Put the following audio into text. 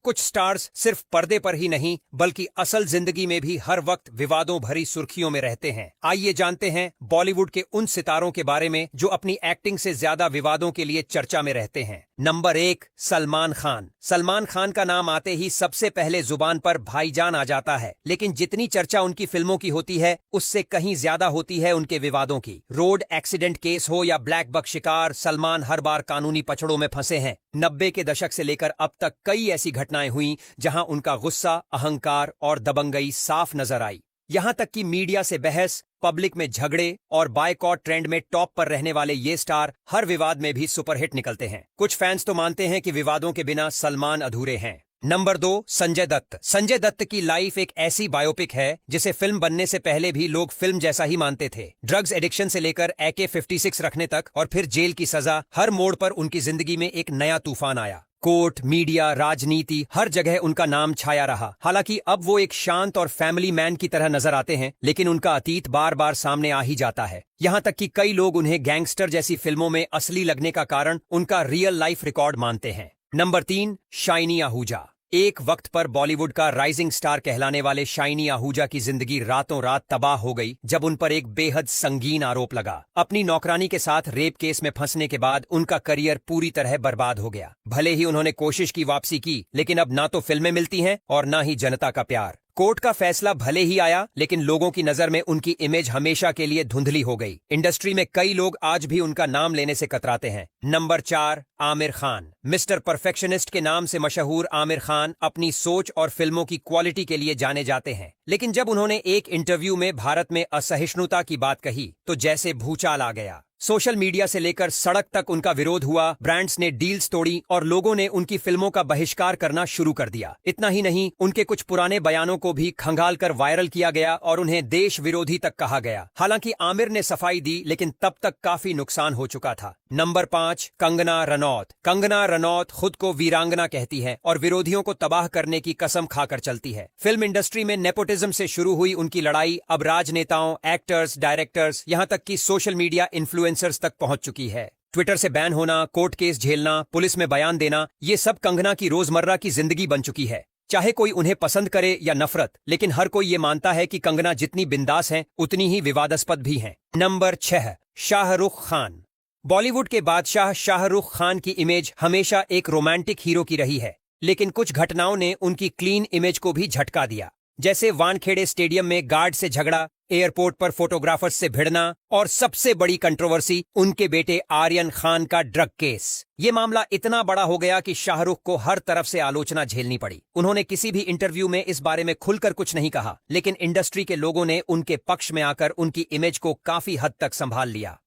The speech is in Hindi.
कुछ स्टार्स सिर्फ पर्दे पर ही नहीं बल्कि असल जिंदगी में भी हर वक्त विवादों भरी सुर्खियों में रहते हैं। आइए जानते हैं बॉलीवुड के उन सितारों के बारे में जो अपनी एक्टिंग से ज्यादा विवादों के लिए चर्चा में रहते हैं। नंबर 1, सलमान खान। सलमान खान का नाम आते ही सबसे पहले जुबान पर भाईजान आ जाता है, लेकिन जितनी चर्चा उनकी फिल्मों की होती है उससे कहीं ज्यादा होती है उनके विवादों की। रोड एक्सीडेंट केस हो या ब्लैक बक शिकार, सलमान हर बार कानूनी पछड़ों में फंसे हैं। 90 के दशक से लेकर अब तक कई ऐसी घटनाएं हुई जहां उनका गुस्सा, अहंकार और दबंगई साफ नजर आई। यहां तक कि मीडिया से बहस, पब्लिक में झगड़े और बायकॉट ट्रेंड में टॉप पर रहने वाले ये स्टार हर विवाद में भी सुपरहिट निकलते हैं। कुछ फैंस तो मानते हैं कि विवादों के बिना सलमान अधूरे हैं। नंबर 2, संजय दत्त। संजय दत्त की लाइफ एक ऐसी बायोपिक है जिसे फिल्म बनने से पहले भी लोग फिल्म जैसा ही मानते थे। ड्रग्स एडिक्शन से लेकर AK-56 रखने तक और फिर जेल की सजा, हर मोड़ पर उनकी जिंदगी में एक नया तूफान आया। कोर्ट, मीडिया, राजनीति, हर जगह उनका नाम छाया रहा। हालांकि अब वो एक शांत और फैमिली मैन की तरह नजर आते हैं, लेकिन उनका अतीत बार बार सामने आ ही जाता है। यहां तक कि कई लोग उन्हें गैंगस्टर जैसी फिल्मों में असली लगने का कारण उनका रियल लाइफ रिकॉर्ड मानते हैं। Number 3, shiny Ahuja. एक वक्त पर बॉलीवुड का राइजिंग स्टार कहलाने वाले शाइनी आहूजा की जिंदगी रातों रात तबाह हो गई जब उन पर एक बेहद संगीन आरोप लगा। अपनी नौकरानी के साथ रेप केस में फंसने के बाद उनका करियर पूरी तरह बर्बाद हो गया। भले ही उन्होंने कोशिश की वापसी की, लेकिन अब ना तो फिल्में मिलती हैं और ना ही जनता का प्यार। कोर्ट का फैसला भले ही आया, लेकिन लोगों की नजर में उनकी इमेज हमेशा के लिए धुंधली हो गई। इंडस्ट्री में कई लोग आज भी उनका नाम लेने से कतराते हैं। Number 4, Aamir Khan. Mister perfectionist के नाम से मशहूर आमिर खान अपनी सोच और फिल्मों की क्वालिटी के लिए जाने जाते हैं, लेकिन जब उन्होंने एक इंटरव्यू में भारत में असहिष्णुता की बात कही तो जैसे भूचाल आ गया। सोशल मीडिया से लेकर सड़क तक उनका विरोध हुआ, ब्रांड्स ने डील्स तोड़ी और लोगों ने उनकी फिल्मों का बहिष्कार करना शुरू कर दिया। इतना ही नहीं, उनके कुछ पुराने बयानों को भी खंगाल कर वायरल किया गया और उन्हें देश विरोधी तक कहा गया। हालांकि आमिर ने सफाई दी, लेकिन तब तक काफी नुकसान हो चुका था। नंबर 5, कंगना रनौत। कंगना रनौत खुद को वीरांगना कहती है और विरोधियों को तबाह करने की कसम खाकर चलती है। फिल्म इंडस्ट्री में नेपोटिज्म से शुरू हुई उनकी लड़ाई अब राजनेताओं, एक्टर्स, डायरेक्टर्स, यहां तक कि सोशल मीडिया इन्फ्लुएंसर्स तक पहुंच चुकी है। ट्विटर से बैन होना, कोर्ट केस झेलना, पुलिस में बयान देना, ये सब कंगना की रोजमर्रा की जिंदगी बन चुकी है। चाहे कोई उन्हें पसंद करे या नफरत, लेकिन हर कोई ये मानता है कि कंगना जितनी बिंदास हैं उतनी ही विवादास्पद भी हैं। नंबर 6, शाहरुख खान। बॉलीवुड के बादशाह शाहरुख खान की इमेज हमेशा एक रोमांटिक हीरो की रही है, लेकिन कुछ घटनाओं ने उनकी क्लीन इमेज को भी झटका दिया। जैसे वानखेड़े स्टेडियम में गार्ड से झगड़ा, एयरपोर्ट पर फोटोग्राफर्स से भिड़ना और सबसे बड़ी कंट्रोवर्सी उनके बेटे आर्यन खान का ड्रग केस। ये मामला इतना बड़ा हो गया कि शाहरुख को हर तरफ से आलोचना झेलनी पड़ी। उन्होंने किसी भी इंटरव्यू में इस बारे में खुलकर कुछ नहीं कहा, लेकिन इंडस्ट्री के लोगों ने उनके पक्ष में आकर उनकी इमेज को काफी हद तक संभाल लिया।